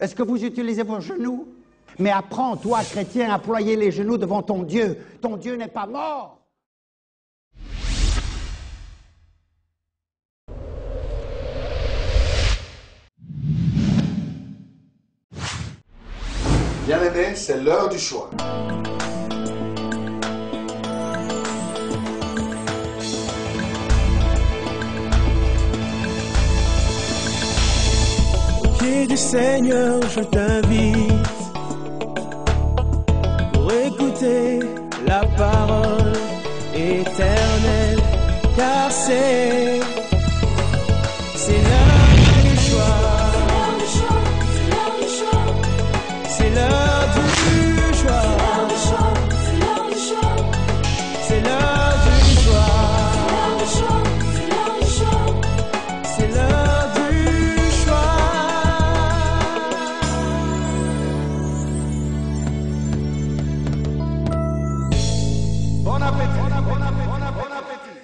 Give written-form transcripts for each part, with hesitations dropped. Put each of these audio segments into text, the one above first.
Est-ce que vous utilisez vos genoux? Mais apprends, toi, chrétien, à ployer les genoux devant ton Dieu. Ton Dieu n'est pas mort. Bien-aimés, c'est l'heure du choix. Au pied du Seigneur, je t'invite pour écouter la parole éternelle, car c'est l'heure du choix. C'est l'heure du choix. C'est l'heure du choix. C'est l'heure du choix. Bon appétit, bon appétit.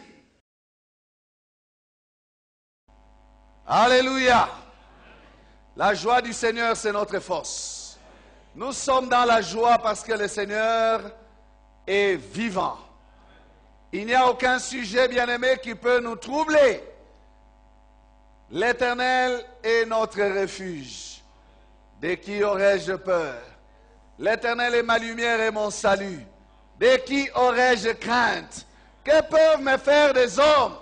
Alléluia. La joie du Seigneur, c'est notre force. Nous sommes dans la joie parce que le Seigneur est vivant. Il n'y a aucun sujet, bien-aimé, qui peut nous troubler. L'Éternel est notre refuge. De qui aurais-je peur? L'Éternel est ma lumière et mon salut. De qui aurais-je crainte? Que peuvent me faire des hommes?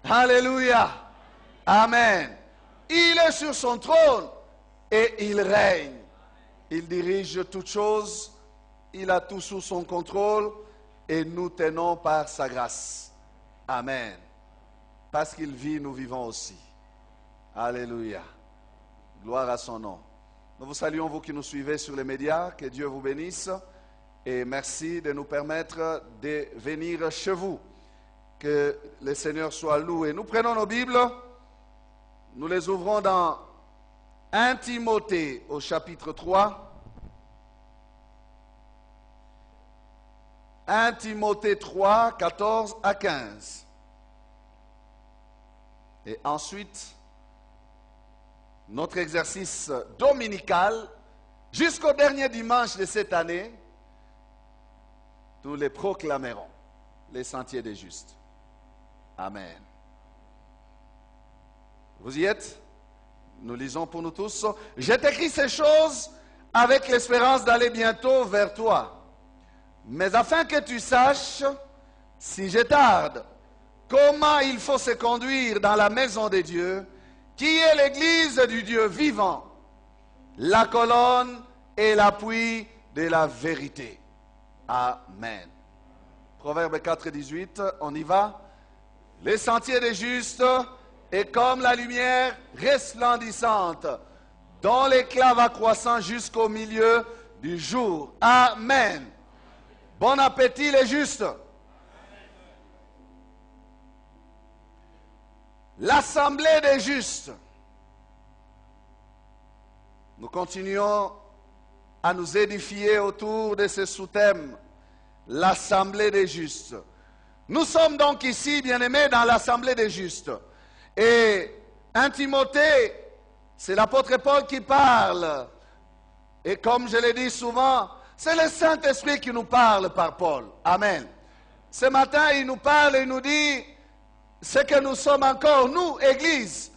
Alléluia. Amen. Il est sur son trône et il règne. Il dirige toutes choses, il a tout sous son contrôle et nous tenons par sa grâce. Amen. Parce qu'il vit, nous vivons aussi. Alléluia. Gloire à son nom. Nous vous saluons, vous qui nous suivez sur les médias. Que Dieu vous bénisse et merci de nous permettre de venir chez vous. Que le Seigneur soit loué. Nous prenons nos Bibles, nous les ouvrons dans 1 Timothée au chapitre 3. 1 Timothée 3, 14 à 15. Et ensuite, notre exercice dominical, jusqu'au dernier dimanche de cette année, nous les proclamerons, les sentiers des justes. Amen. Vous y êtes? Nous lisons pour nous tous. Je t'écris ces choses avec l'espérance d'aller bientôt vers toi. Mais afin que tu saches, si je tarde, comment il faut se conduire dans la maison de Dieu, qui est l'église du Dieu vivant, la colonne et l'appui de la vérité. Amen. Proverbe 4, 18, on y va. Les sentiers des justes est comme la lumière resplendissante, dont l'éclat va croissant jusqu'au milieu du jour. Amen. Bon appétit les justes. L'assemblée des justes. Nous continuons à nous édifier autour de ce sous-thème, l'assemblée des justes. Nous sommes donc ici, bien-aimés, dans l'assemblée des justes. Et 1 Timothée, c'est l'apôtre Paul qui parle. Et comme je l'ai dit souvent, c'est le Saint-Esprit qui nous parle par Paul. Amen. Ce matin, il nous parle et nous dit ce que nous sommes encore, nous, Église.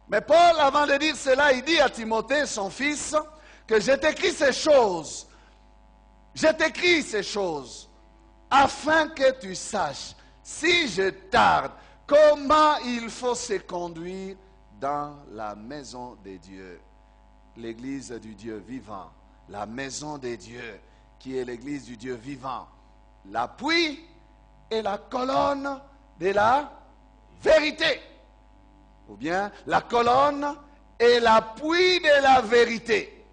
Mais Paul, avant de dire cela, il dit à Timothée, son fils, que je t'écris ces choses. Je t'écris ces choses afin que tu saches, si je tarde, comment il faut se conduire dans la maison de Dieu. L'église du Dieu vivant. La maison de Dieu, qui est l'église du Dieu vivant. L'appui et la colonne de la vérité. Ou bien la colonne et l'appui de la vérité.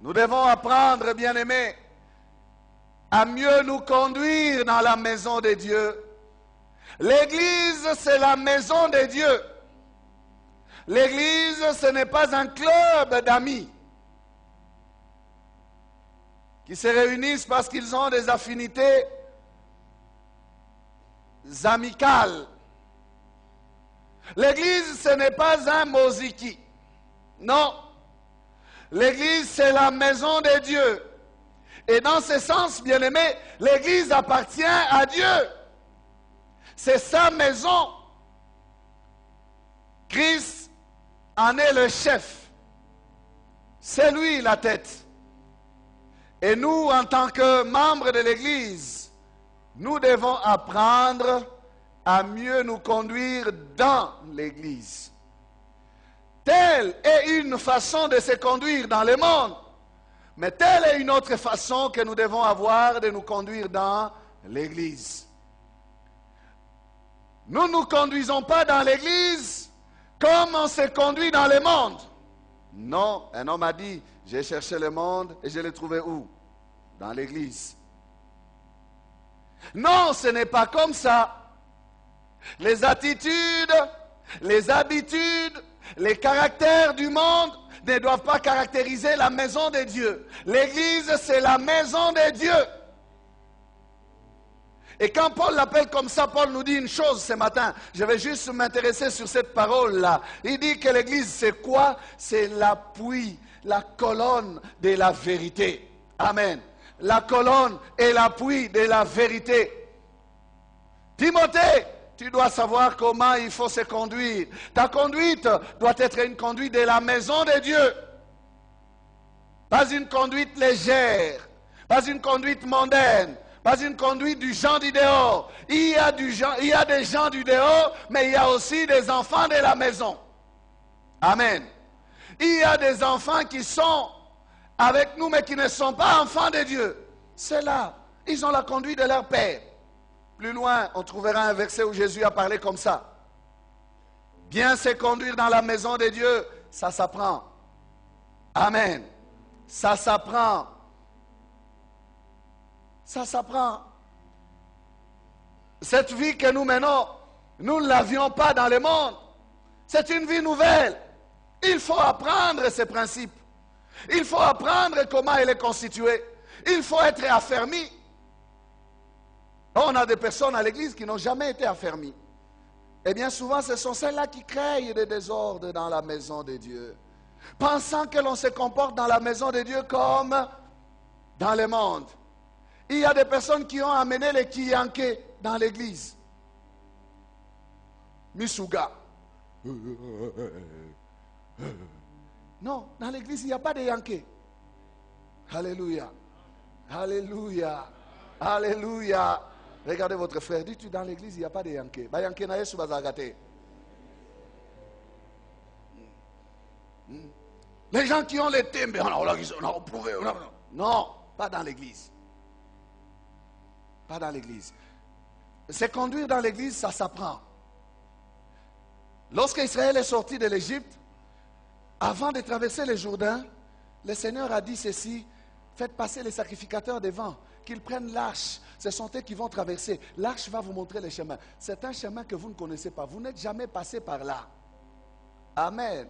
Nous devons apprendre, bien-aimés, à mieux nous conduire dans la maison de Dieu. L'église, c'est la maison de Dieu. L'église, ce n'est pas un club d'amis qui se réunissent parce qu'ils ont des affinités amicales. L'église, ce n'est pas un mosiki. Non. L'église, c'est la maison de Dieu. Et dans ce sens, bien-aimé, l'église appartient à Dieu. C'est sa maison. Christ en est le chef. C'est lui la tête. Et nous, en tant que membres de l'église, nous devons apprendre à mieux nous conduire dans l'église. Telle est une façon de se conduire dans le monde, mais telle est une autre façon que nous devons avoir de nous conduire dans l'église. Nous ne nous conduisons pas dans l'église comme on se conduit dans le monde. Non, un homme a dit, j'ai cherché le monde et je l'ai trouvé où? Dans l'église. Non, ce n'est pas comme ça. Les attitudes, les habitudes, les caractères du monde ne doivent pas caractériser la maison de Dieu. L'église, c'est la maison de Dieu. Et quand Paul l'appelle comme ça, Paul nous dit une chose ce matin. Je vais juste m'intéresser sur cette parole-là. Il dit que l'église, c'est quoi? C'est l'appui, la colonne de la vérité. Amen. La colonne et l'appui de la vérité. Timothée, tu dois savoir comment il faut se conduire. Ta conduite doit être une conduite de la maison de Dieu. Pas une conduite légère, pas une conduite mondaine, pas une conduite du gens du dehors. Il y a des gens du dehors, mais il y a aussi des enfants de la maison. Amen. Il y a des enfants qui sont avec nous, mais qui ne sont pas enfants de Dieu. C'est là. Ils ont la conduite de leur père. Plus loin, on trouvera un verset où Jésus a parlé comme ça. Bien se conduire dans la maison de Dieu, ça s'apprend. Amen. Ça s'apprend. Ça s'apprend. Cette vie que nous menons, nous ne l'avions pas dans le monde. C'est une vie nouvelle. Il faut apprendre ces principes. Il faut apprendre comment elle est constituée. Il faut être affermi. On a des personnes à l'église qui n'ont jamais été affermies. Et bien souvent, ce sont celles-là qui créent des désordres dans la maison de Dieu. Pensant que l'on se comporte dans la maison de Dieu comme dans le monde. Il y a des personnes qui ont amené les Kiyanké dans l'église. Misuga. Non, dans l'église, il n'y a pas de Yanké. Alléluia. Alléluia. Alléluia. Regardez votre frère. Dis-tu, dans l'église, il n'y a pas de Yanké. Ba Yanké na Yesu bazagate. Les gens qui ont les thèmes, on a prouvé. Non, pas dans l'église. Pas dans l'église. Se conduire dans l'église, ça s'apprend. Lorsque Israël est sorti de l'Égypte, avant de traverser le Jourdain, le Seigneur a dit ceci, faites passer les sacrificateurs devant, qu'ils prennent l'arche. Ce sont eux qui vont traverser. L'arche va vous montrer le chemin. C'est un chemin que vous ne connaissez pas. Vous n'êtes jamais passé par là. Amen.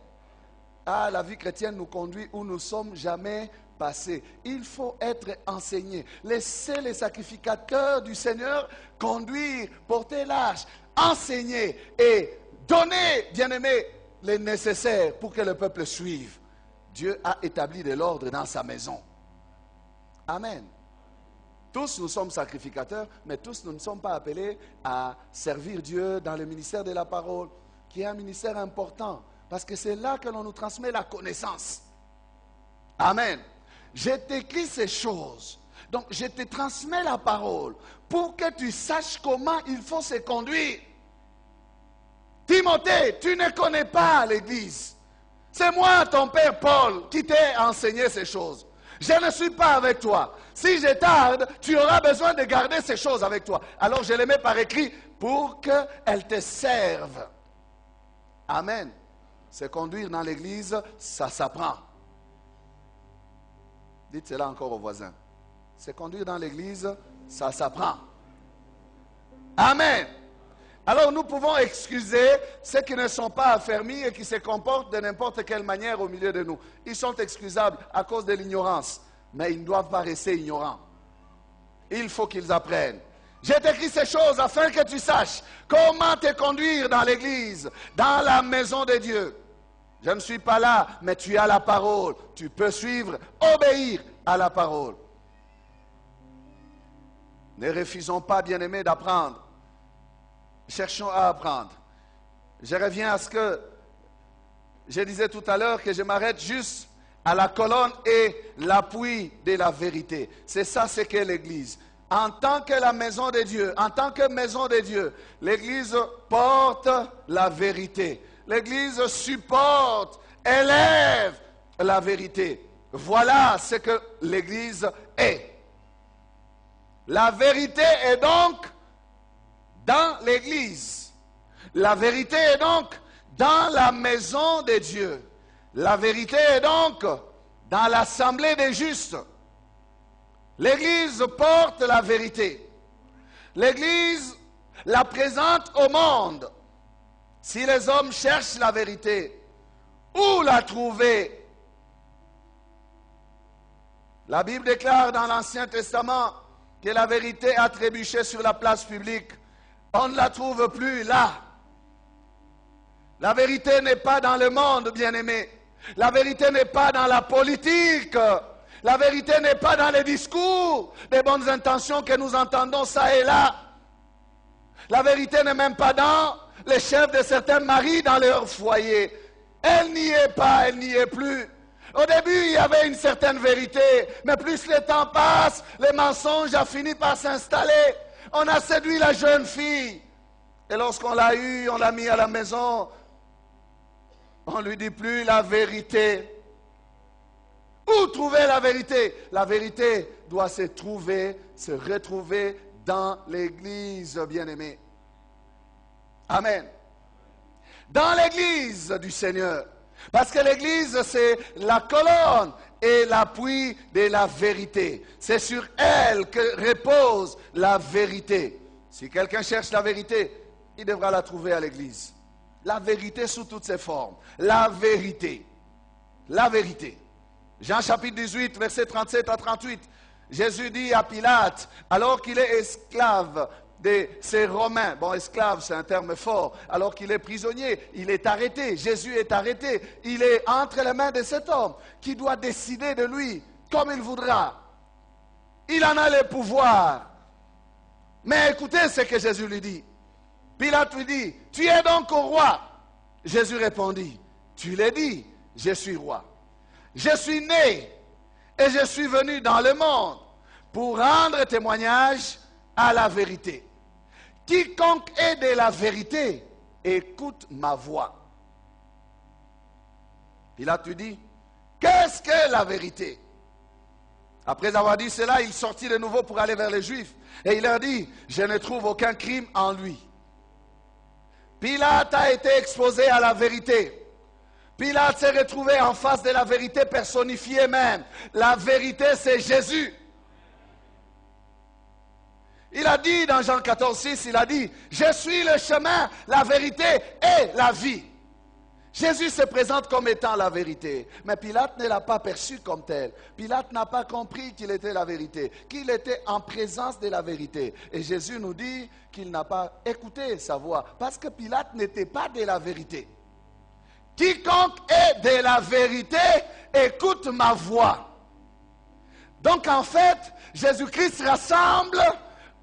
Ah, la vie chrétienne nous conduit où nous ne sommes jamais passés. Il faut être enseigné. Laissez les sacrificateurs du Seigneur conduire, porter l'arche, enseigner et donner, bien-aimés, les nécessaires pour que le peuple suive. Dieu a établi de l'ordre dans sa maison. Amen. Tous nous sommes sacrificateurs, mais tous nous ne sommes pas appelés à servir Dieu dans le ministère de la parole, qui est un ministère important, parce que c'est là que l'on nous transmet la connaissance. Amen. Je t'écris ces choses, donc je te transmets la parole, pour que tu saches comment il faut se conduire. Timothée, tu ne connais pas l'église. C'est moi, ton père Paul, qui t'ai enseigné ces choses. Je ne suis pas avec toi. Si je tarde, tu auras besoin de garder ces choses avec toi. Alors je les mets par écrit pour qu'elles te servent. Amen. Se conduire dans l'église, ça s'apprend. Dites cela encore aux voisins. Se conduire dans l'église, ça s'apprend. Amen. Alors nous pouvons excuser ceux qui ne sont pas affermis et qui se comportent de n'importe quelle manière au milieu de nous. Ils sont excusables à cause de l'ignorance, mais ils ne doivent pas rester ignorants. Il faut qu'ils apprennent. J'ai écrit ces choses afin que tu saches comment te conduire dans l'église, dans la maison de Dieu. Je ne suis pas là, mais tu as la parole. Tu peux suivre, obéir à la parole. Ne refusons pas, bien-aimés, d'apprendre. Cherchons à apprendre. Je reviens à ce que je disais tout à l'heure, que je m'arrête juste à la colonne et l'appui de la vérité. C'est ça ce qu'est l'Église. En tant que la maison de Dieu, en tant que maison de Dieu, l'Église porte la vérité. L'Église supporte, élève la vérité. Voilà ce que l'Église est. La vérité est donc dans l'Église. La vérité est donc dans la maison de Dieu. La vérité est donc dans l'assemblée des justes. L'Église porte la vérité. L'Église la présente au monde. Si les hommes cherchent la vérité, où la trouver? La Bible déclare dans l'Ancien Testament que la vérité a trébuché sur la place publique. On ne la trouve plus là. La vérité n'est pas dans le monde, bien-aimé. La vérité n'est pas dans la politique. La vérité n'est pas dans les discours, des bonnes intentions que nous entendons ça et là. La vérité n'est même pas dans les chefs de certains maris dans leur foyer. Elle n'y est pas, elle n'y est plus. Au début, il y avait une certaine vérité, mais plus le temps passe, le mensonge a fini par s'installer. On a séduit la jeune fille. Et lorsqu'on l'a eu, on l'a mis à la maison. On ne lui dit plus la vérité. Où trouver la vérité? La vérité doit se trouver, se retrouver dans l'Église, bien-aimée. Amen. Dans l'Église du Seigneur. Parce que l'Église, c'est la colonne et l'appui de la vérité. C'est sur elle que repose la vérité. Si quelqu'un cherche la vérité, il devra la trouver à l'Église. La vérité sous toutes ses formes. La vérité. La vérité. Jean chapitre 18, versets 37 à 38. Jésus dit à Pilate, alors qu'il est esclave de ces Romains, bon, esclave c'est un terme fort, alors qu'il est prisonnier, il est arrêté, Jésus est arrêté, il est entre les mains de cet homme qui doit décider de lui comme il voudra. Il en a le pouvoir. Mais écoutez ce que Jésus lui dit. Pilate lui dit, tu es donc au roi. Jésus répondit, tu l'as dit, je suis roi. Je suis né et je suis venu dans le monde pour rendre témoignage à la vérité. Quiconque est de la vérité, écoute ma voix. Pilate lui dit, qu'est-ce que la vérité? Après avoir dit cela, il sortit de nouveau pour aller vers les Juifs. Et il leur dit, je ne trouve aucun crime en lui. Pilate a été exposé à la vérité. Pilate s'est retrouvé en face de la vérité personnifiée même. La vérité, c'est Jésus. Il a dit dans Jean 14, 6, il a dit, je suis le chemin, la vérité et la vie. Jésus se présente comme étant la vérité. Mais Pilate ne l'a pas perçu comme tel. Pilate n'a pas compris qu'il était la vérité, qu'il était en présence de la vérité. Et Jésus nous dit qu'il n'a pas écouté sa voix, parce que Pilate n'était pas de la vérité. Quiconque est de la vérité, écoute ma voix. Donc en fait, Jésus-Christ rassemble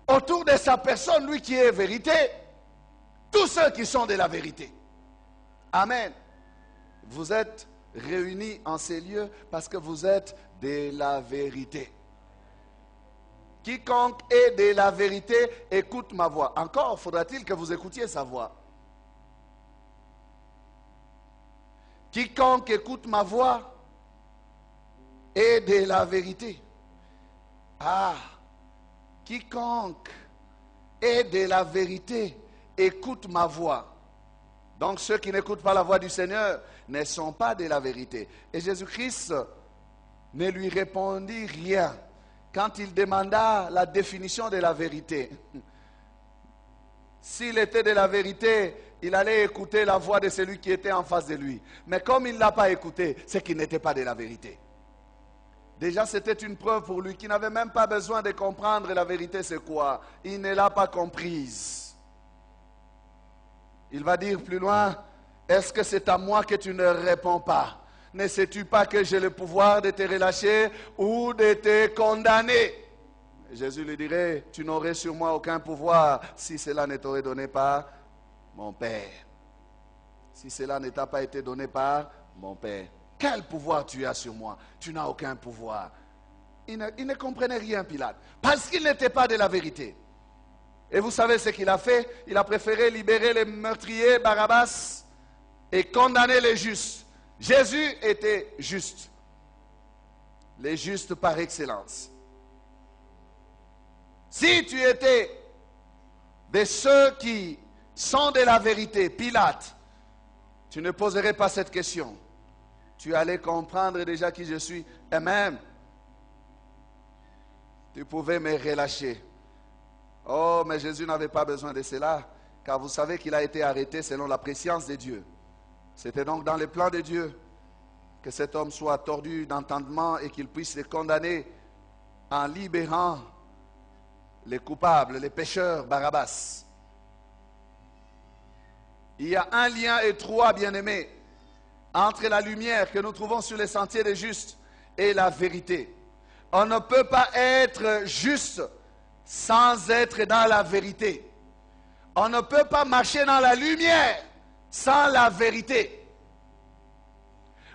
autour de sa personne, lui qui est vérité, tous ceux qui sont de la vérité. Amen. Vous êtes réunis en ces lieux parce que vous êtes de la vérité. Quiconque est de la vérité, écoute ma voix. Encore faudra-t-il que vous écoutiez sa voix. Quiconque écoute ma voix est de la vérité. Ah, quiconque est de la vérité, écoute ma voix. Donc ceux qui n'écoutent pas la voix du Seigneur ne sont pas de la vérité. Et Jésus-Christ ne lui répondit rien quand il demanda la définition de la vérité. S'il était de la vérité, il allait écouter la voix de celui qui était en face de lui. Mais comme il ne l'a pas écouté, c'est qu'il n'était pas de la vérité. Déjà, c'était une preuve pour lui qui n'avait même pas besoin de comprendre la vérité, c'est quoi. Il ne l'a pas comprise. Il va dire plus loin, est-ce que c'est à moi que tu ne réponds pas? Ne sais-tu pas que j'ai le pouvoir de te relâcher ou de te condamner? Jésus lui dirait, tu n'aurais sur moi aucun pouvoir si cela ne t'aurait donné par mon Père. Si cela ne t'a pas été donné par mon Père. Quel pouvoir tu as sur moi? Tu n'as aucun pouvoir. Il ne comprenait rien, Pilate, parce qu'il n'était pas de la vérité. Et vous savez ce qu'il a fait? Il a préféré libérer les meurtriers, Barabbas, et condamner les justes. Jésus était juste. Les justes par excellence. Si tu étais de ceux qui sont de la vérité, Pilate, tu ne poserais pas cette question. Tu allais comprendre déjà qui je suis. Et même, tu pouvais me relâcher. Oh, mais Jésus n'avait pas besoin de cela, car vous savez qu'il a été arrêté selon la prescience de Dieu. C'était donc dans le plan de Dieu que cet homme soit tordu d'entendement et qu'il puisse les condamner en libérant les coupables, les pécheurs, Barabbas. Il y a un lien étroit, bien-aimé, entre la lumière que nous trouvons sur les sentiers des justes et la vérité. On ne peut pas être juste sans être dans la vérité. On ne peut pas marcher dans la lumière sans la vérité.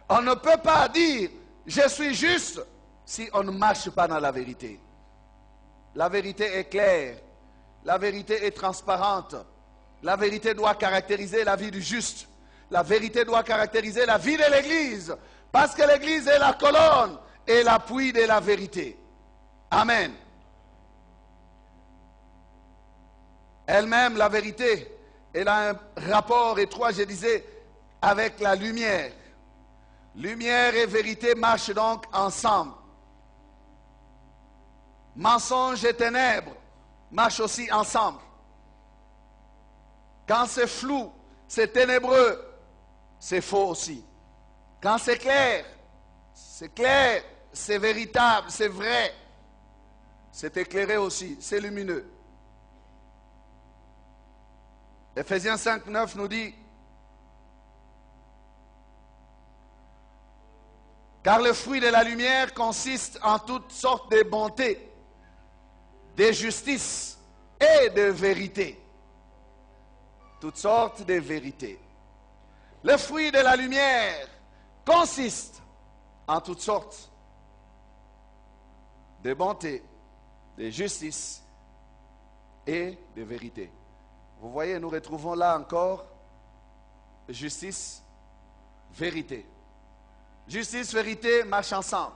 On ne peut pas dire « je suis juste » si on ne marche pas dans la vérité. La vérité est claire, la vérité est transparente, la vérité doit caractériser la vie du juste, la vérité doit caractériser la vie de l'Église, parce que l'Église est la colonne et l'appui de la vérité. Amen. Elle-même, la vérité, elle a un rapport étroit, je disais, avec la lumière. Lumière et vérité marchent donc ensemble. Mensonge et ténèbres marchent aussi ensemble. Quand c'est flou, c'est ténébreux, c'est faux aussi. Quand c'est clair, c'est véritable, c'est vrai. C'est éclairé aussi, c'est lumineux. Ephésiens 5, 9 nous dit, car le fruit de la lumière consiste en toutes sortes de bonté, de justice et de vérité. Toutes sortes de vérités. Le fruit de la lumière consiste en toutes sortes de bonté, de justice et de vérité. Vous voyez, nous retrouvons là encore justice, vérité. Justice, vérité marchent ensemble.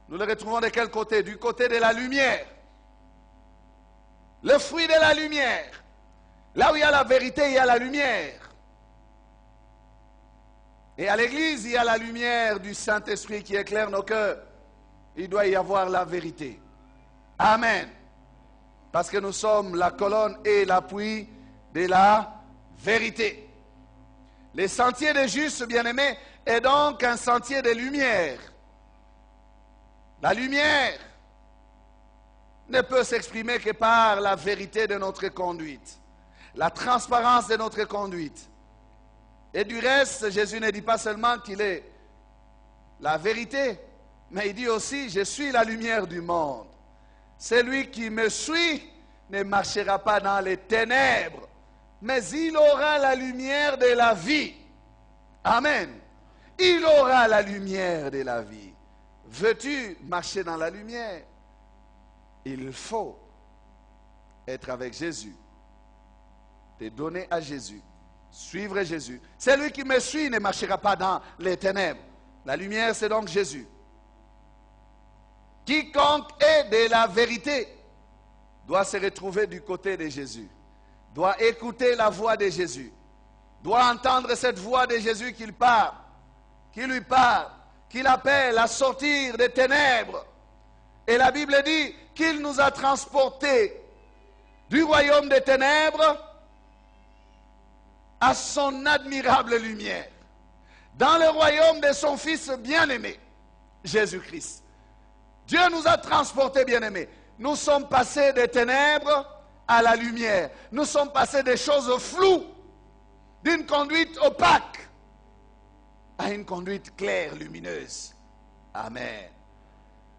Nous les retrouvons de quel côté? Du côté de la lumière. Le fruit de la lumière. Là où il y a la vérité, il y a la lumière. Et à l'église, il y a la lumière du Saint-Esprit qui éclaire nos cœurs. Il doit y avoir la vérité. Amen. Parce que nous sommes la colonne et l'appui de la vérité. Les sentiers des justes, bien-aimés, est donc un sentier de lumière. La lumière ne peut s'exprimer que par la vérité de notre conduite, la transparence de notre conduite. Et du reste, Jésus ne dit pas seulement qu'il est la vérité, mais il dit aussi, je suis la lumière du monde. Celui qui me suit ne marchera pas dans les ténèbres, mais il aura la lumière de la vie. Amen. Il aura la lumière de la vie. Veux-tu marcher dans la lumière? Il faut être avec Jésus, te donner à Jésus, suivre Jésus. Celui qui me suit ne marchera pas dans les ténèbres. La lumière, c'est donc Jésus. Quiconque est de la vérité doit se retrouver du côté de Jésus, doit écouter la voix de Jésus, doit entendre cette voix de Jésus qui lui parle, qui l'appelle à sortir des ténèbres. Et la Bible dit qu'il nous a transportés du royaume des ténèbres à son admirable lumière, dans le royaume de son Fils bien-aimé, Jésus-Christ. Dieu nous a transportés, bien-aimés. Nous sommes passés des ténèbres à la lumière. Nous sommes passés des choses floues, d'une conduite opaque, à une conduite claire, lumineuse. Amen.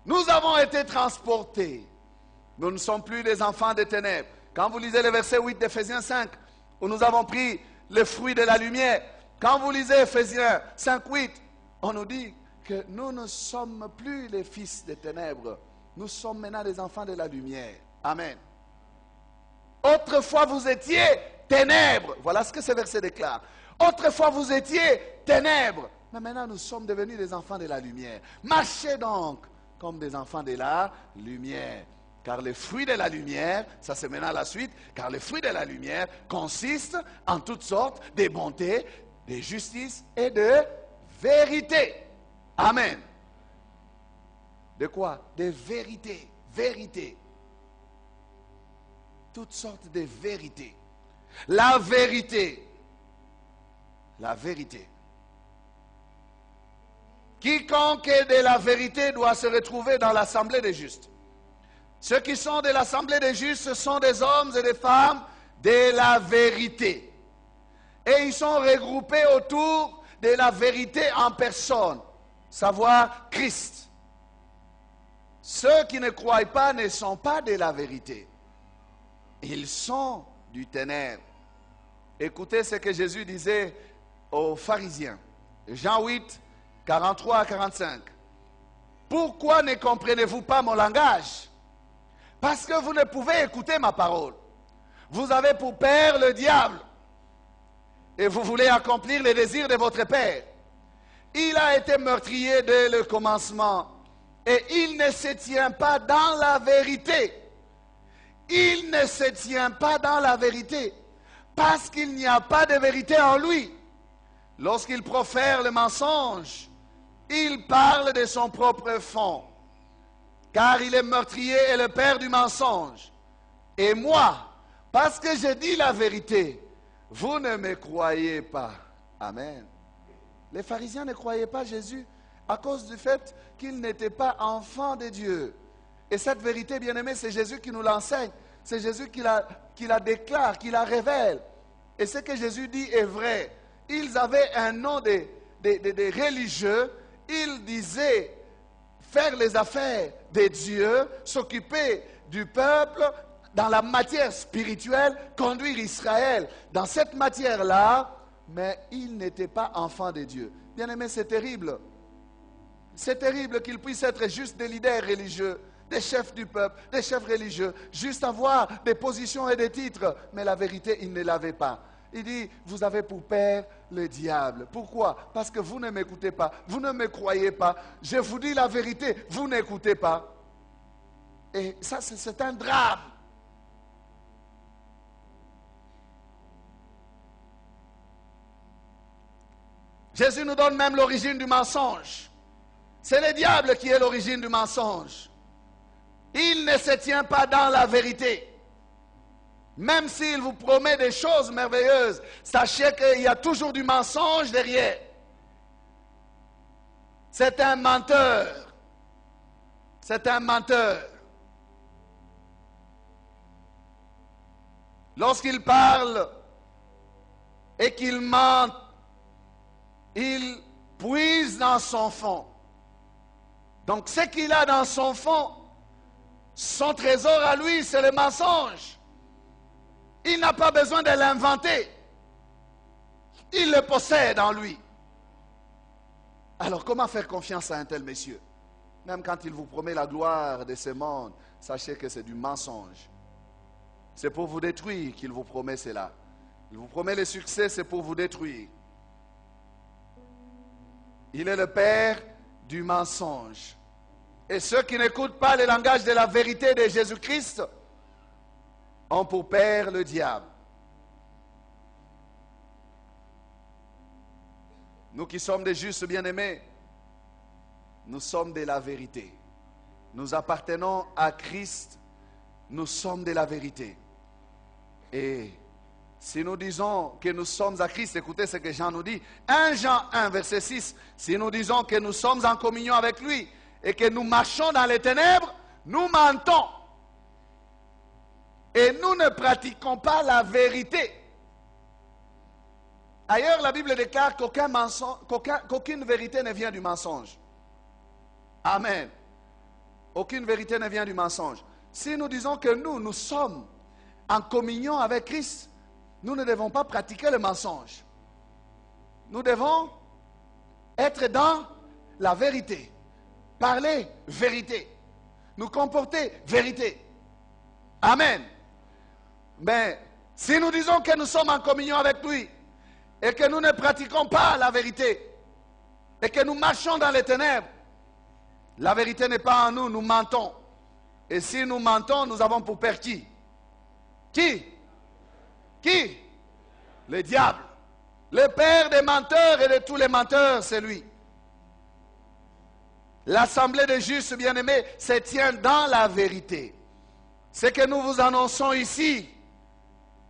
Nous avons été transportés. Nous ne sommes plus des enfants des ténèbres. Quand vous lisez le verset 8 d'Éphésiens 5, où nous avons pris le fruit de la lumière, quand vous lisez Éphésiens 5, 8, on nous dit que nous ne sommes plus les fils des ténèbres. Nous sommes maintenant des enfants de la lumière. Amen. Autrefois vous étiez ténèbres. Voilà ce que ce verset déclare. Autrefois vous étiez ténèbres. Mais maintenant nous sommes devenus des enfants de la lumière. Marchez donc comme des enfants de la lumière. Car le fruit de la lumière, ça c'est maintenant la suite, car le fruit de la lumière consiste en toutes sortes de bonté, de justice et de vérité. Amen. De quoi? De vérité. Vérité. Toutes sortes de vérités. La vérité. La vérité. Quiconque est de la vérité doit se retrouver dans l'assemblée des justes. Ceux qui sont de l'assemblée des justes, ce sont des hommes et des femmes de la vérité. Et ils sont regroupés autour de la vérité en personne, savoir Christ. Ceux qui ne croient pas ne sont pas de la vérité. Ils sont du ténèbre. Écoutez ce que Jésus disait aux pharisiens. Jean 8, 43 à 45. Pourquoi ne comprenez-vous pas mon langage? Parce que vous ne pouvez écouter ma parole. Vous avez pour père le diable. Et vous voulez accomplir les désirs de votre père. Il a été meurtrier dès le commencement. Et il ne se tient pas dans la vérité. Il ne se tient pas dans la vérité. Parce qu'il n'y a pas de vérité en lui. Lorsqu'il profère le mensonge, il parle de son propre fond. Car il est meurtrier et le père du mensonge. Et moi, parce que je dis la vérité, vous ne me croyez pas. Amen. Les pharisiens ne croyaient pas Jésus à cause du fait qu'il n'était pas enfant de Dieu. Et cette vérité, bien-aimée, c'est Jésus qui nous l'enseigne. C'est Jésus qui la déclare, qui la révèle. Et ce que Jésus dit est vrai. Ils avaient un nom de religieux. Ils disaient faire les affaires de Dieu, s'occuper du peuple dans la matière spirituelle, conduire Israël dans cette matière-là, mais ils n'étaient pas enfants de Dieu. Bien-aimé, c'est terrible. C'est terrible qu'ils puissent être juste des leaders religieux, des chefs du peuple, des chefs religieux, juste avoir des positions et des titres, mais la vérité, ils ne l'avaient pas. Il dit, vous avez pour père le diable. Pourquoi? Parce que vous ne m'écoutez pas, vous ne me croyez pas. Je vous dis la vérité, vous n'écoutez pas. Et ça, c'est un drame. Jésus nous donne même l'origine du mensonge. C'est le diable qui est l'origine du mensonge. Il ne se tient pas dans la vérité. Même s'il vous promet des choses merveilleuses, sachez qu'il y a toujours du mensonge derrière. C'est un menteur. C'est un menteur. Lorsqu'il parle et qu'il ment, il puise dans son fond. Donc ce qu'il a dans son fond, son trésor à lui, c'est le mensonge. Il n'a pas besoin de l'inventer. Il le possède en lui. Alors comment faire confiance à un tel monsieur? Même quand il vous promet la gloire de ce monde, sachez que c'est du mensonge. C'est pour vous détruire qu'il vous promet cela. Il vous promet le succès, c'est pour vous détruire. Il est le père du mensonge. Et ceux qui n'écoutent pas le langage de la vérité de Jésus-Christ ont pour père le diable. Nous qui sommes des justes bien-aimés, nous sommes de la vérité. Nous appartenons à Christ, nous sommes de la vérité. Et si nous disons que nous sommes à Christ, écoutez ce que Jean nous dit. 1 Jean 1, verset 6, si nous disons que nous sommes en communion avec lui et que nous marchons dans les ténèbres, nous mentons. Et nous ne pratiquons pas la vérité. Ailleurs, la Bible déclare qu'aucune vérité ne vient du mensonge. Amen. Aucune vérité ne vient du mensonge. Si nous disons que nous sommes en communion avec Christ, nous ne devons pas pratiquer le mensonge. Nous devons être dans la vérité. Parler vérité. Nous comporter vérité. Amen. Mais si nous disons que nous sommes en communion avec lui et que nous ne pratiquons pas la vérité et que nous marchons dans les ténèbres, la vérité n'est pas en nous, nous mentons. Et si nous mentons, nous avons pour père qui? Qui? Qui? Le diable. Le père des menteurs et de tous les menteurs, c'est lui. L'assemblée des justes, bien-aimés, se tient dans la vérité. Ce que nous vous annonçons ici,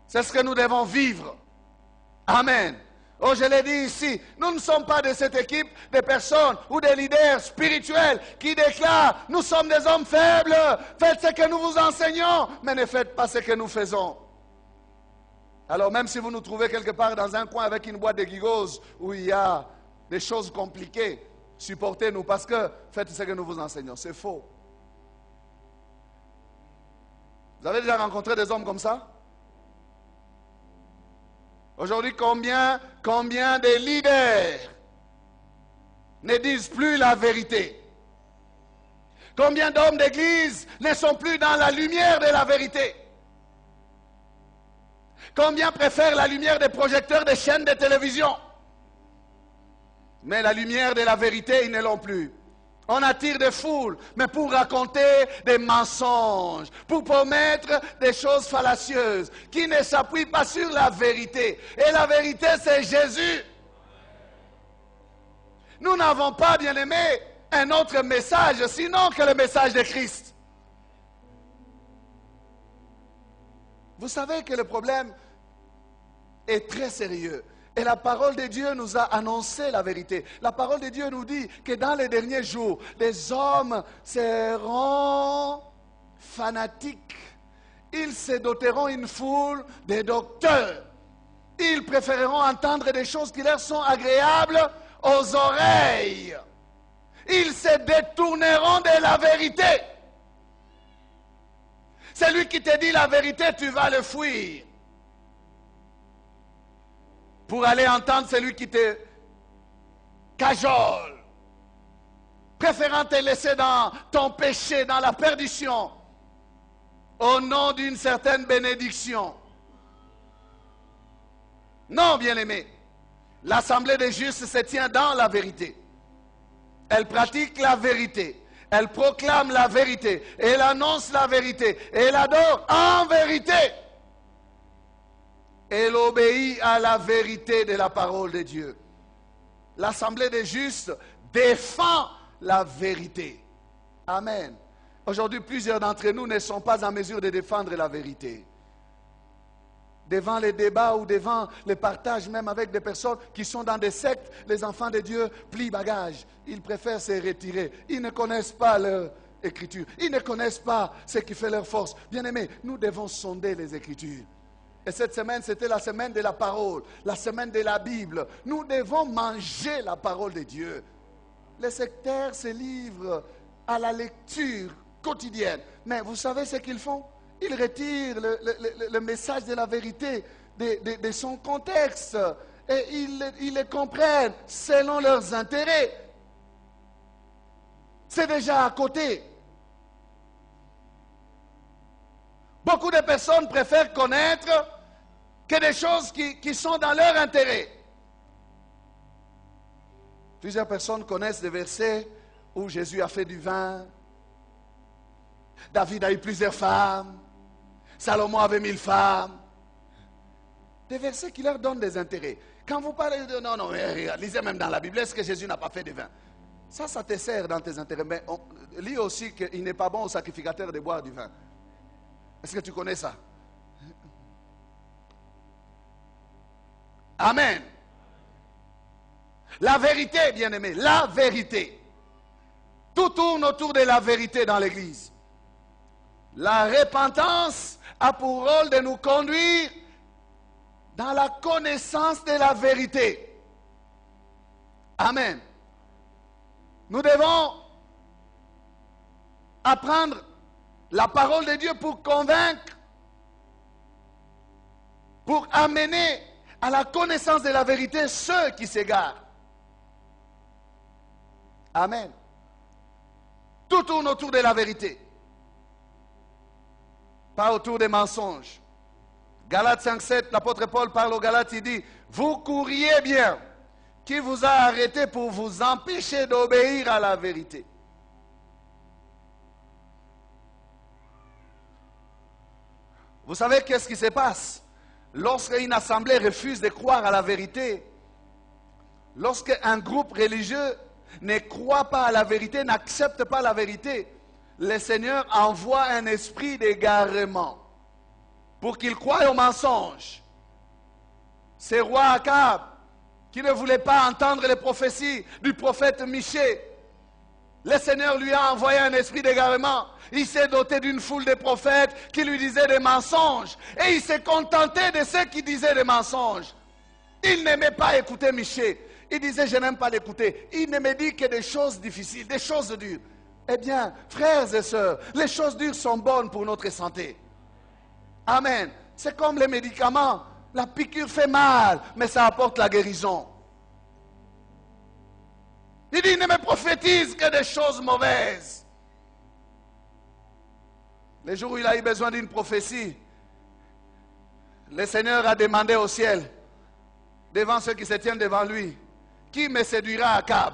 c'est ce que nous devons vivre. Amen. Oh, je l'ai dit ici, nous ne sommes pas de cette équipe de personnes ou de leaders spirituels qui déclarent « Nous sommes des hommes faibles, faites ce que nous vous enseignons, mais ne faites pas ce que nous faisons. » Alors même si vous nous trouvez quelque part dans un coin avec une boîte de gigos où il y a des choses compliquées, supportez-nous parce que faites ce que nous vous enseignons. C'est faux. Vous avez déjà rencontré des hommes comme ça? Aujourd'hui, combien de leaders ne disent plus la vérité? Combien d'hommes d'église ne sont plus dans la lumière de la vérité? Combien préfèrent la lumière des projecteurs des chaînes de télévision? Mais la lumière de la vérité, ils ne l'ont plus. On attire des foules, mais pour raconter des mensonges, pour promettre des choses fallacieuses, qui ne s'appuient pas sur la vérité. Et la vérité, c'est Jésus. Nous n'avons pas, bien aimé, un autre message, sinon que le message de Christ. Vous savez que le problème est très sérieux. Et la parole de Dieu nous a annoncé la vérité. La parole de Dieu nous dit que dans les derniers jours, les hommes seront fanatiques. Ils se doteront une foule de docteurs. Ils préféreront entendre des choses qui leur sont agréables aux oreilles. Ils se détourneront de la vérité. Celui qui te dit la vérité, tu vas le fuir. Pour aller entendre celui qui te cajole, préférant te laisser dans ton péché, dans la perdition, au nom d'une certaine bénédiction. Non, bien-aimé, l'assemblée des justes se tient dans la vérité. Elle pratique la vérité, elle proclame la vérité, elle annonce la vérité, elle adore en vérité. Elle obéit à la vérité de la parole de Dieu. L'assemblée des justes défend la vérité. Amen. Aujourd'hui, plusieurs d'entre nous ne sont pas en mesure de défendre la vérité. Devant les débats ou devant les partages, même avec des personnes qui sont dans des sectes, les enfants de Dieu plient bagage. Ils préfèrent se retirer. Ils ne connaissent pas leur écriture. Ils ne connaissent pas ce qui fait leur force. Bien-aimés, nous devons sonder les écritures. Et cette semaine, c'était la semaine de la parole, la semaine de la Bible. Nous devons manger la parole de Dieu. Les sectaires se livrent à la lecture quotidienne. Mais vous savez ce qu'ils font? Ils retirent le message de la vérité de son contexte. Et ils le comprennent selon leurs intérêts. C'est déjà à côté. Beaucoup de personnes préfèrent connaître que des choses qui sont dans leur intérêt. Plusieurs personnes connaissent des versets où Jésus a fait du vin, David a eu plusieurs femmes, Salomon avait 1000 femmes. Des versets qui leur donnent des intérêts. Quand vous parlez de non, lisez même dans la Bible, est-ce que Jésus n'a pas fait du vin? Ça te sert dans tes intérêts. Mais on lit aussi qu'il n'est pas bon au sacrificateur de boire du vin. Est-ce que tu connais ça? Amen. La vérité, bien-aimé, la vérité. Tout tourne autour de la vérité dans l'Église. La repentance a pour rôle de nous conduire dans la connaissance de la vérité. Amen. Nous devons apprendre la parole de Dieu pour convaincre, pour amener à la connaissance de la vérité ceux qui s'égarent. Amen. Tout tourne autour de la vérité, pas autour des mensonges. Galates 5,7, l'apôtre Paul parle aux Galates, il dit, vous courriez bien, qui vous a arrêté pour vous empêcher d'obéir à la vérité. Vous savez qu'est-ce qui se passe lorsqu'une assemblée refuse de croire à la vérité? Lorsqu'un groupe religieux ne croit pas à la vérité, n'accepte pas la vérité, le Seigneur envoie un esprit d'égarement pour qu'il croie au mensonge. C'est roi Akab qui ne voulait pas entendre les prophéties du prophète Michée. Le Seigneur lui a envoyé un esprit d'égarement. Il s'est doté d'une foule de prophètes qui lui disaient des mensonges. Et il s'est contenté de ceux qui disaient des mensonges. Il n'aimait pas écouter Michée. Il disait, je n'aime pas l'écouter. Il ne me dit que des choses difficiles, des choses dures. Eh bien, frères et sœurs, les choses dures sont bonnes pour notre santé. Amen. C'est comme les médicaments. La piqûre fait mal, mais ça apporte la guérison. Il dit, ne me prophétise que des choses mauvaises. Le jour où il a eu besoin d'une prophétie, le Seigneur a demandé au ciel, devant ceux qui se tiennent devant lui, qui me séduira à Akab?